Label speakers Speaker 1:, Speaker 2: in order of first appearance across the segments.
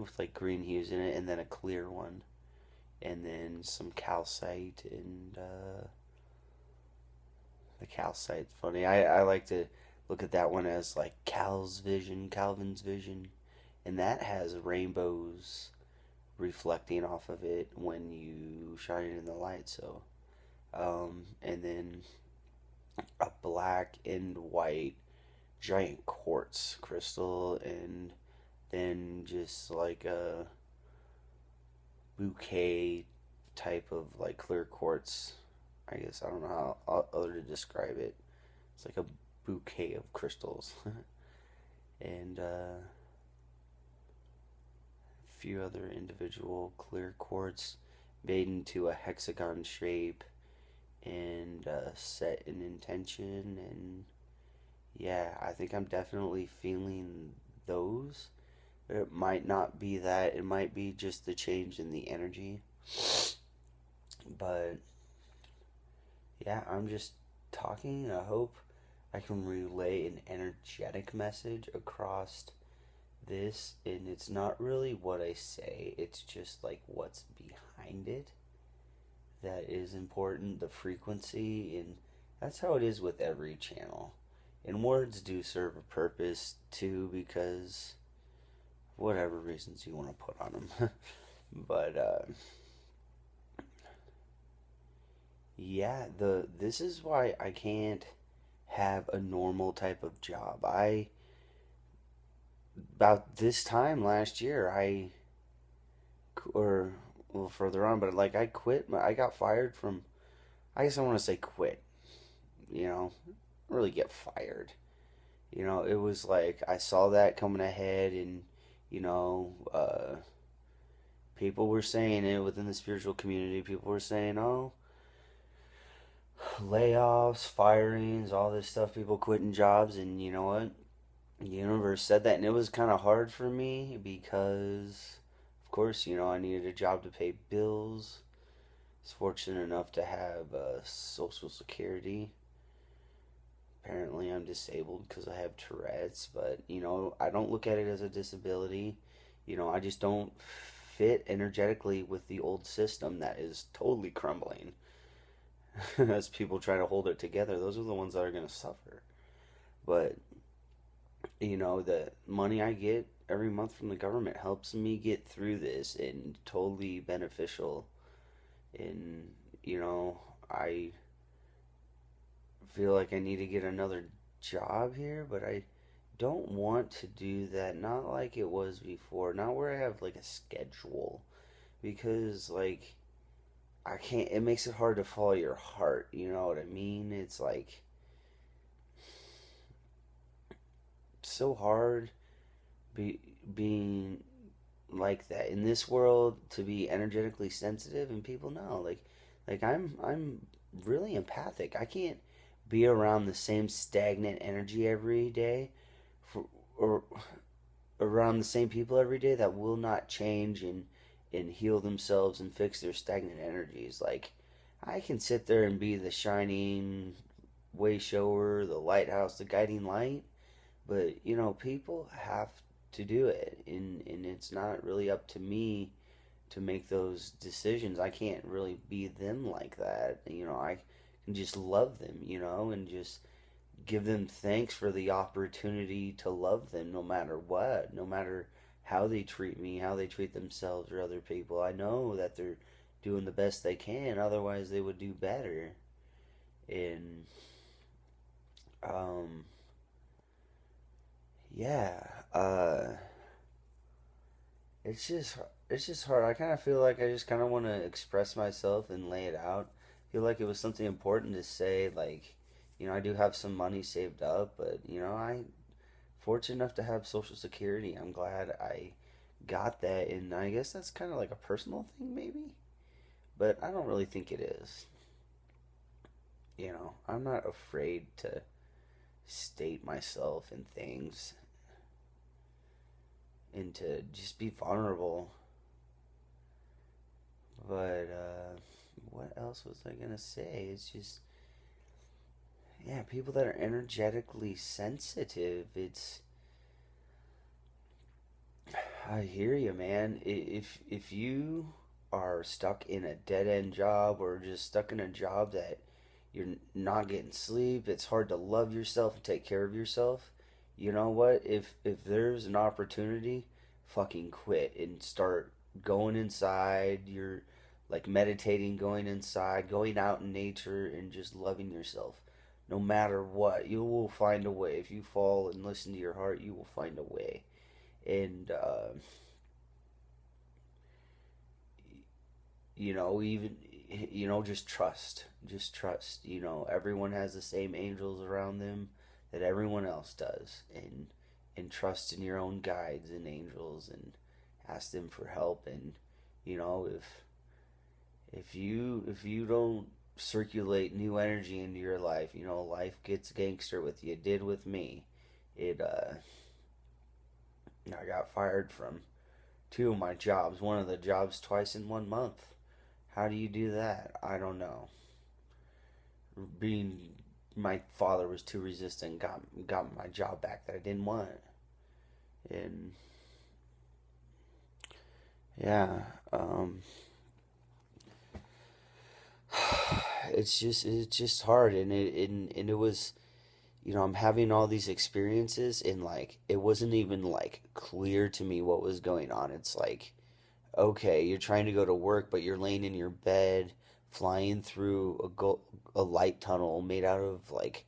Speaker 1: with like green hues in it, and then a clear one, and then some calcite. And the calcite's funny. I like to look at that one as like Calvin's vision, and that has rainbows reflecting off of it when you shine it in the light. So, and then a black and white giant quartz crystal, and then just like a bouquet type of like clear quartz. I guess I don't know how other to describe it. It's like a bouquet of crystals, and a few other individual clear quartz made into a hexagon shape and set an intention. And yeah, I think I'm definitely feeling those. But it might not be that. It might be just the change in the energy. But yeah, I'm just talking. I hope I can relay an energetic message across this. And it's not really what I say, it's just like what's behind it that is important, the frequency. And that's how it is with every channel. And words do serve a purpose too, because whatever reasons you want to put on them. But yeah, the this is why I can't have a normal type of job. I About this time last year, or a little further on, but like I quit. I got fired from. I guess I want to say quit. You know, really get fired. It was like I saw that coming ahead, and you know, people were saying it within the spiritual community. People were saying, "Oh, layoffs, firings, all this stuff, people quitting jobs." And you know what? The universe said that, and it was kind of hard for me because, of course, I needed a job to pay bills. I was fortunate enough to have Social Security. Apparently, I'm disabled because I have Tourette's, but I don't look at it as a disability. I just don't fit energetically with the old system that is totally crumbling. As people try to hold it together, those are the ones that are going to suffer. But the money I get every month from the government helps me get through this, and totally beneficial. And I feel like I need to get another job here, but I don't want to do that. Not like it was before. Not where I have like a schedule, because like I can't. It makes it hard to follow your heart. You know what I mean? It's like so hard be, being like that in this world, to be energetically sensitive. And people know, like I'm really empathic. I can't be around the same stagnant energy every day, for, or around the same people every day that will not change and heal themselves and fix their stagnant energies. Like I can sit there and be the shining way shower, the lighthouse, the guiding light, but people have to do it, and it's not really up to me to make those decisions. I can't really be them like that. I can just love them, and just give them thanks for the opportunity to love them, no matter what, no matter how they treat me, how they treat themselves or other people. I know that they're doing the best they can, otherwise they would do better. And um yeah, it's just it's just hard. I kind of feel like I just kind of want to express myself and lay it out. I feel like it was something important to say. Like, I do have some money saved up, but I fortunate enough to have Social Security. I'm glad I got that, and I guess that's kind of like a personal thing, maybe. But I don't really think it is. I'm not afraid to state myself and things, and to just be vulnerable. But what else was I gonna say? It's just, yeah, people that are energetically sensitive. I hear you, man. If you are stuck in a dead end job or just stuck in a job that you're not getting sleep, it's hard to love yourself and take care of yourself. You know what? If there's an opportunity, fucking quit and start going inside. You're like meditating, going inside, going out in nature and just loving yourself. No matter what, you will find a way. If you fall and listen to your heart, you will find a way. And even just trust. Everyone has the same angels around them that everyone else does, and trust in your own guides and angels, and ask them for help. And if you don't circulate new energy into your life, life gets gangster with you. It did with me. It I got fired from two of my jobs, one of the jobs twice in 1 month. How do you do that? I don't know. Being My father was too resistant, got my job back that I didn't want. And yeah, it's just hard, and it was, I'm having all these experiences, and like it wasn't even like clear to me what was going on. It's like, okay, you're trying to go to work, but you're laying in your bed, flying through a light tunnel made out of like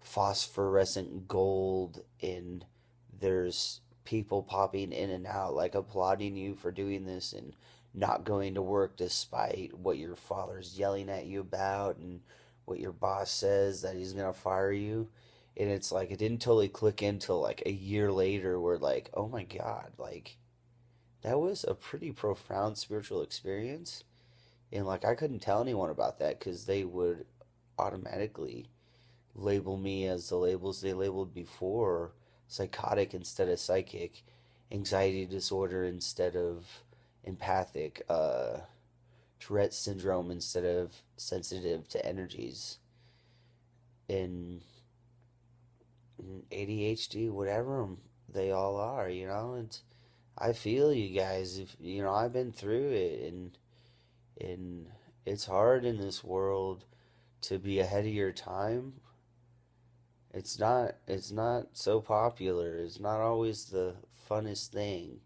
Speaker 1: phosphorescent gold, and there's people popping in and out, like applauding you for doing this and not going to work despite what your father's yelling at you about and what your boss says that he's gonna fire you. And it's like it didn't totally click in until like a year later, where like, oh my god, like that was a pretty profound spiritual experience. And like I couldn't tell anyone about that because they would automatically label me as the labels they labeled before: psychotic instead of psychic, anxiety disorder instead of empathic, Tourette syndrome instead of sensitive to energies, and ADHD, whatever they all are, And I feel you guys. If I've been through it, and it's hard in this world to be ahead of your time. It's not so popular. It's not always the funnest thing,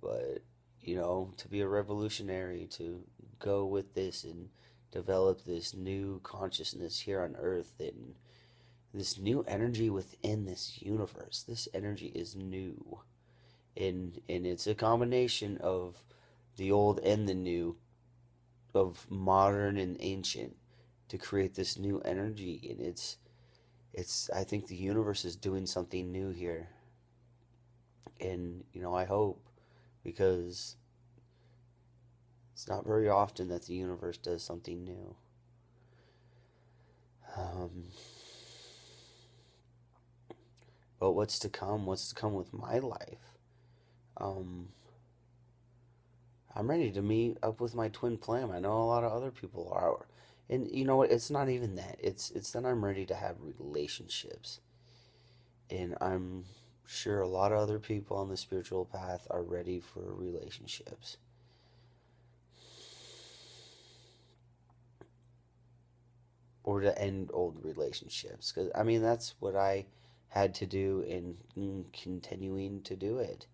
Speaker 1: but to be a revolutionary, to go with this and develop this new consciousness here on earth, and this new energy within this universe. This energy is new. And it's a combination of the old and the new, of modern and ancient, to create this new energy. And it's I think the universe is doing something new here. And I hope, because it's not very often that the universe does something new. um, but what's to come with my life? um, I'm ready to meet up with my twin flame. I know a lot of other people are. And you know what? It's not even that. It's that I'm ready to have relationships. And I'm sure a lot of other people on the spiritual path are ready for relationships. Or to end old relationships. Cuz I mean that's what I had to do, and continuing to do it.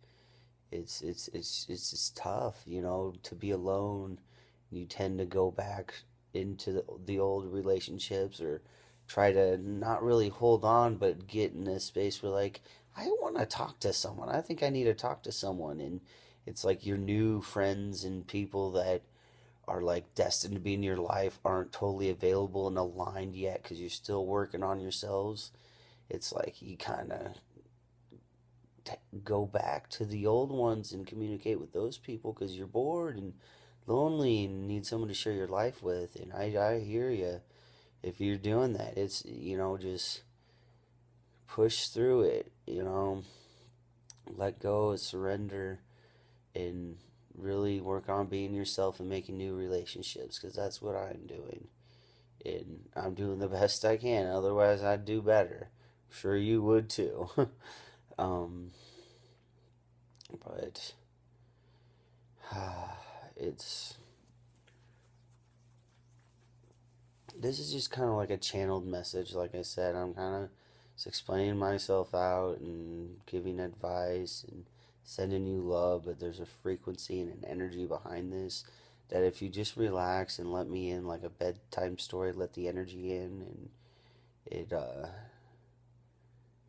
Speaker 1: It's just tough, to be alone. You tend to go back into the old relationships, or try to not really hold on, but get in this space where like, I want to talk to someone. I think I need to talk to someone. And it's like your new friends and people that are like destined to be in your life aren't totally available and aligned yet because you're still working on yourselves. It's like you kind of go back to the old ones and communicate with those people because you're bored and lonely and need someone to share your life with. And I hear you. If you're doing that, it's, just push through it, let go, surrender, and really work on being yourself and making new relationships, because that's what I'm doing. And I'm doing the best I can. Otherwise, I'd do better. I'm sure you would too. um, But it's this is just kind of like a channeled message. Like I said, I'm kind of just explaining myself out and giving advice and sending you love, but there's a frequency and an energy behind this that if you just relax and let me in like a bedtime story, let the energy in, and it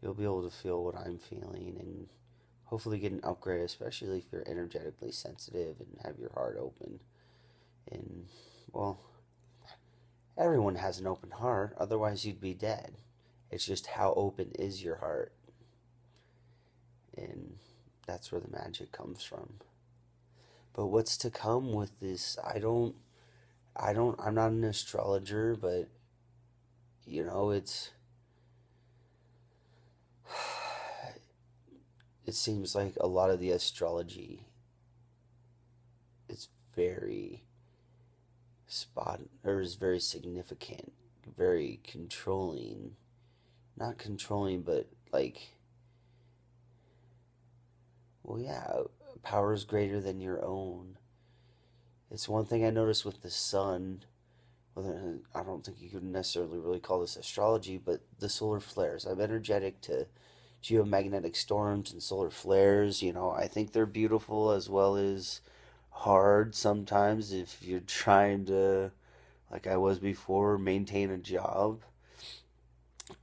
Speaker 1: you'll be able to feel what I'm feeling and hopefully get an upgrade, especially if you're energetically sensitive and have your heart open. And well, everyone has an open heart, otherwise you'd be dead. It's just how open is your heart, and that's where the magic comes from. But what's to come with this? I'm not an astrologer, but it's it seems like a lot of the astrology is very is very significant, very controlling. Not controlling, but like, well, yeah, power is greater than your own. It's one thing I noticed with the sun. Whether I don't think you could necessarily really call this astrology, but the solar flares. I'm energetic to geomagnetic storms and solar flares. I think they're beautiful as well as hard sometimes if you're trying to, like I was before, maintain a job.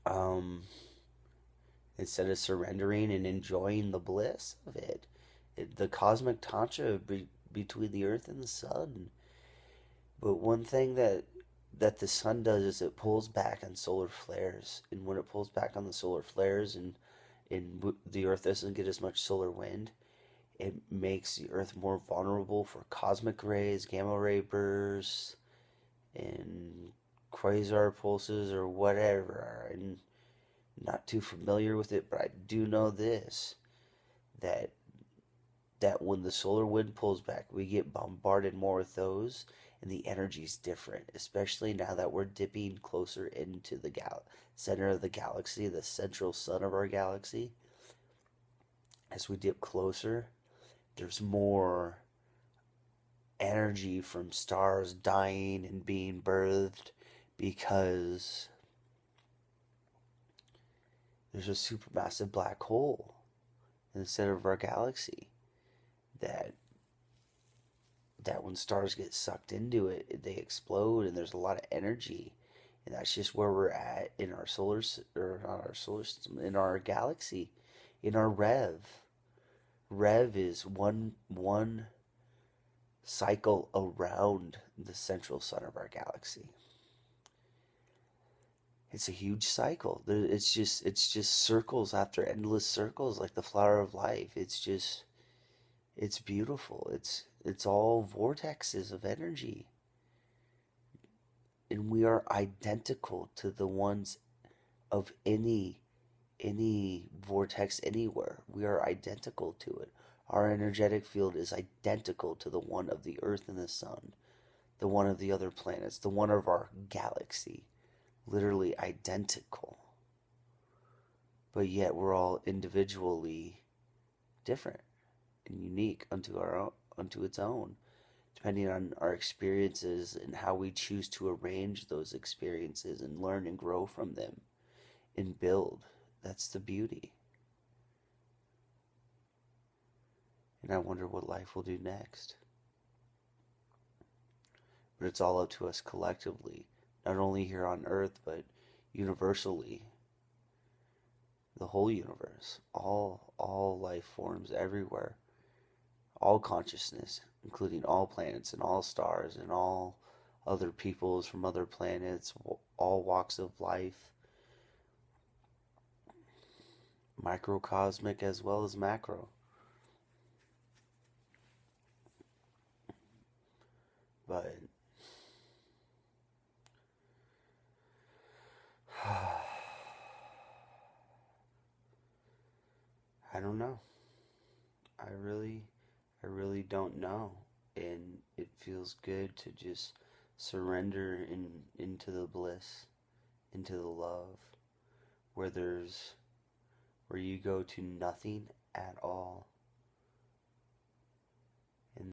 Speaker 1: Um, Instead of surrendering and enjoying the bliss of the cosmic tantra between the earth and the sun. But one thing that the sun does is it pulls back on solar flares, and when it pulls back on the solar flares and the earth doesn't get as much solar wind, it makes the earth more vulnerable for cosmic rays, gamma ray bursts, and quasar pulses or whatever. And not too familiar with it, but I do know this, that when the solar wind pulls back, we get bombarded more with those, and the energy's different, especially now that we're dipping closer into the center of the galaxy, the central sun of our galaxy. As we dip closer, there's more energy from stars dying and being birthed because there's a supermassive black hole in the center of our galaxy that when stars get sucked into it, they explode, and there's a lot of energy, and that's just where we're at in our or not our solar system, in our galaxy, in our rev. Rev is one cycle around the central sun of our galaxy. It's a huge cycle. It's just circles after endless circles, like the flower of life. It's beautiful. It's all vortexes of energy, and we are identical to the ones of any vortex anywhere. We are identical to it. Our energetic field is identical to the one of the earth and the sun, the one of the other planets, the one of our galaxy. Literally identical. But yet we're all individually different and unique unto its own, depending on our experiences and how we choose to arrange those experiences and learn and grow from them and build. That's the beauty. And I wonder what life will do next. But it's all up to us collectively, not only here on Earth, but universally. The whole universe, all life forms everywhere, all consciousness, including all planets and all stars and all other peoples from other planets, all walks of life, microcosmic as well as macro. But I don't know. I really don't know. And it feels good to just surrender into the bliss, into the love, where you go to nothing at all.